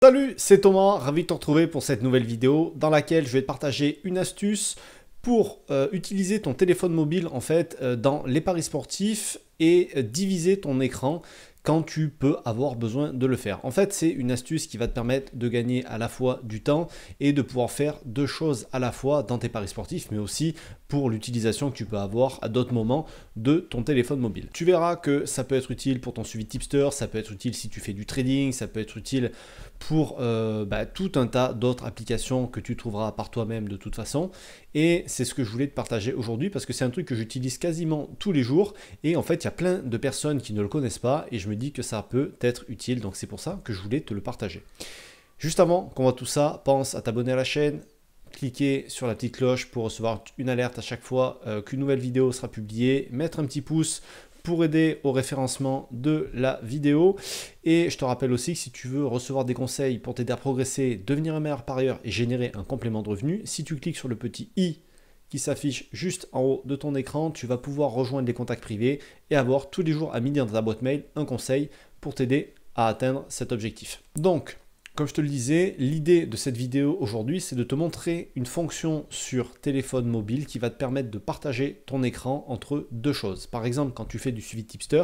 Salut, c'est Thomas, ravi de te retrouver pour cette nouvelle vidéo dans laquelle je vais te partager une astuce pour utiliser ton téléphone mobile en fait dans les paris sportifs et diviser ton écran quand tu peux avoir besoin de le faire. En fait, c'est une astuce qui va te permettre de gagner à la fois du temps et de pouvoir faire deux choses à la fois dans tes paris sportifs, mais aussi pour l'utilisation que tu peux avoir à d'autres moments de ton téléphone mobile. Tu verras que ça peut être utile pour ton suivi tipster, ça peut être utile si tu fais du trading, ça peut être utile pour tout un tas d'autres applications que tu trouveras par toi-même de toute façon. Et c'est ce que je voulais te partager aujourd'hui parce que c'est un truc que j'utilise quasiment tous les jours. Et en fait, il y a plein de personnes qui ne le connaissent pas et je me dis que ça peut être utile. Donc c'est pour ça que je voulais te le partager. Juste avant qu'on voit tout ça, pense à t'abonner à la chaîne. Cliquez sur la petite cloche pour recevoir une alerte à chaque fois qu'une nouvelle vidéo sera publiée. Mettre un petit pouce pour aider au référencement de la vidéo. Et je te rappelle aussi que si tu veux recevoir des conseils pour t'aider à progresser, devenir un meilleur parieur et générer un complément de revenu, si tu cliques sur le petit i qui s'affiche juste en haut de ton écran, tu vas pouvoir rejoindre les contacts privés et avoir tous les jours à midi dans ta boîte mail un conseil pour t'aider à atteindre cet objectif. Donc, comme je te le disais, l'idée de cette vidéo aujourd'hui, c'est de te montrer une fonction sur téléphone mobile qui va te permettre de partager ton écran entre deux choses. Par exemple, quand tu fais du suivi tipster,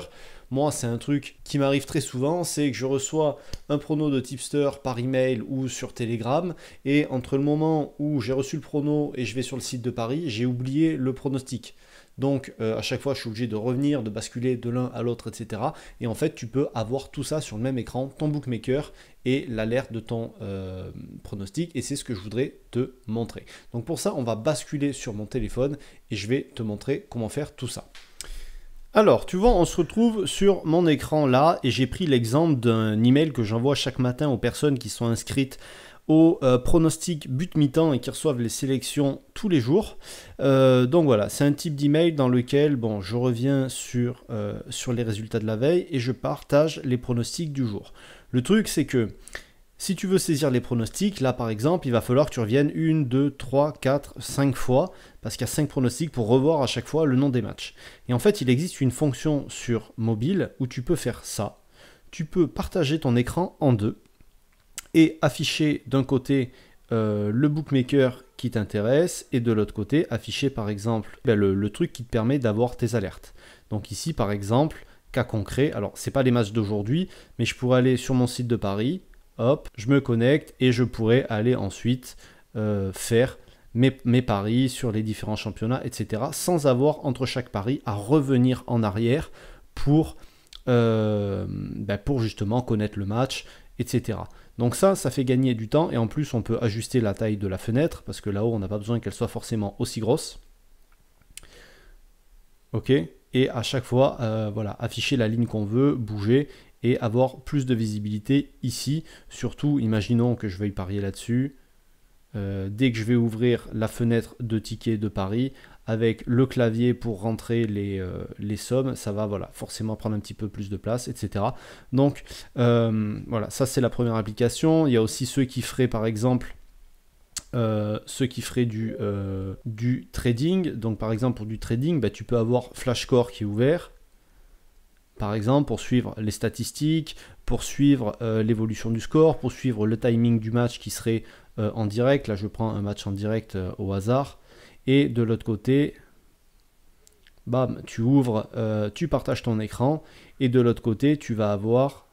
moi, c'est un truc qui m'arrive très souvent, c'est que je reçois un prono de tipster par email ou sur Telegram, et entre le moment où j'ai reçu le prono et je vais sur le site de Paris, j'ai oublié le pronostic. Donc à chaque fois, je suis obligé de revenir, de basculer de l'un à l'autre, etc. Et en fait, tu peux avoir tout ça sur le même écran, ton bookmaker et l'alerte de ton pronostic. Et c'est ce que je voudrais te montrer. Donc pour ça, on va basculer sur mon téléphone et je vais te montrer comment faire tout ça. Alors, tu vois, on se retrouve sur mon écran là et j'ai pris l'exemple d'un email que j'envoie chaque matin aux personnes qui sont inscrites au pronostic but mi-temps et qui reçoivent les sélections tous les jours. Donc voilà, c'est un type d'email dans lequel je reviens sur les résultats de la veille et je partage les pronostics du jour. Le truc, c'est que si tu veux saisir les pronostics, là par exemple, il va falloir que tu reviennes 1, 2, 3, 4, 5 fois, parce qu'il y a 5 pronostics pour revoir à chaque fois le nom des matchs. Et en fait, il existe une fonction sur mobile où tu peux faire ça. Tu peux partager ton écran en deux et afficher d'un côté le bookmaker qui t'intéresse et de l'autre côté afficher par exemple le truc qui te permet d'avoir tes alertes. Donc ici par exemple, cas concret, alors c'est pas les matchs d'aujourd'hui, mais je pourrais aller sur mon site de Paris, hop, je me connecte et je pourrais aller ensuite faire mes paris sur les différents championnats, etc. sans avoir entre chaque pari à revenir en arrière pour justement connaître le match, etc. Donc ça fait gagner du temps et en plus on peut ajuster la taille de la fenêtre parce que là-haut on n'a pas besoin qu'elle soit forcément aussi grosse. Ok, et à chaque fois, afficher la ligne qu'on veut, bouger et avoir plus de visibilité ici. Surtout, imaginons que je veuille parier là-dessus. Dès que je vais ouvrir la fenêtre de tickets de Paris, avec le clavier pour rentrer les sommes, ça va forcément prendre un petit peu plus de place, etc. Donc ça c'est la première application. Il y a aussi ceux qui feraient par exemple du trading. Donc par exemple pour du trading, tu peux avoir Flashcore qui est ouvert. Par exemple, pour suivre les statistiques, pour suivre l'évolution du score, pour suivre le timing du match qui serait en direct. Là, je prends un match en direct au hasard. Et de l'autre côté, bam, tu ouvres, tu partages ton écran. Et de l'autre côté, tu vas avoir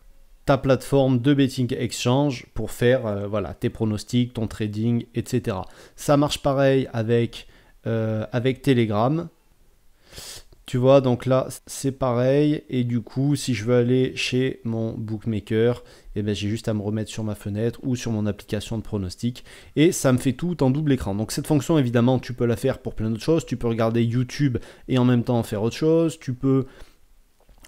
ta plateforme de betting exchange pour faire tes pronostics, ton trading, etc. Ça marche pareil avec Telegram. Tu vois, donc là, c'est pareil. Et du coup, si je veux aller chez mon bookmaker, j'ai juste à me remettre sur ma fenêtre ou sur mon application de pronostic. Et ça me fait tout en double écran. Donc cette fonction, évidemment, tu peux la faire pour plein d'autres choses. Tu peux regarder YouTube et en même temps faire autre chose. Tu peux...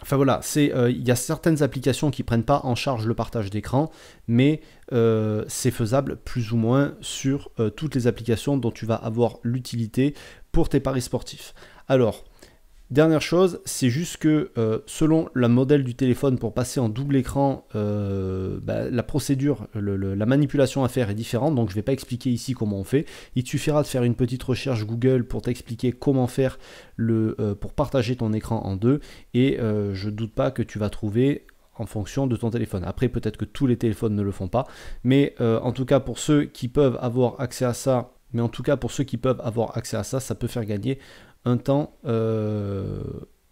Enfin voilà, il y a certaines applications qui ne prennent pas en charge le partage d'écran, mais c'est faisable plus ou moins sur toutes les applications dont tu vas avoir l'utilité pour tes paris sportifs. Alors, dernière chose, c'est juste que selon le modèle du téléphone pour passer en double écran, la procédure, la manipulation à faire est différente, donc je ne vais pas expliquer ici comment on fait. Il te suffira de faire une petite recherche Google pour t'expliquer comment faire pour partager ton écran en deux et je ne doute pas que tu vas trouver en fonction de ton téléphone. Après, peut-être que tous les téléphones ne le font pas, mais en tout cas, pour ceux qui peuvent avoir accès à ça, ça peut faire gagner un temps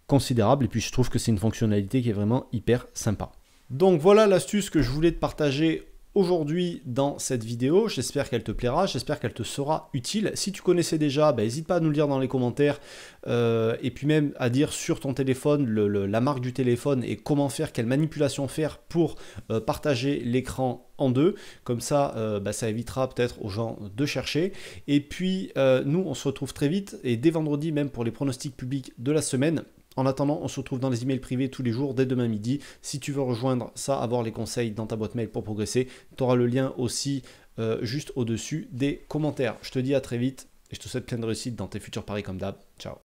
considérable. Et puis, je trouve que c'est une fonctionnalité qui est vraiment hyper sympa. Donc voilà l'astuce que je voulais te partager aujourd'hui dans cette vidéo. J'espère qu'elle te plaira, j'espère qu'elle te sera utile. Si tu connaissais déjà, n'hésite pas à nous le dire dans les commentaires et puis même à dire sur ton téléphone la marque du téléphone et comment faire, quelle manipulation faire pour partager l'écran en deux. Comme ça, ça évitera peut-être aux gens de chercher. Et puis nous, on se retrouve très vite et dès vendredi même pour les pronostics publics de la semaine. En attendant, on se retrouve dans les emails privés tous les jours dès demain midi. Si tu veux rejoindre ça, avoir les conseils dans ta boîte mail pour progresser, tu auras le lien aussi juste au-dessus des commentaires. Je te dis à très vite et je te souhaite plein de réussite dans tes futurs paris comme d'hab. Ciao.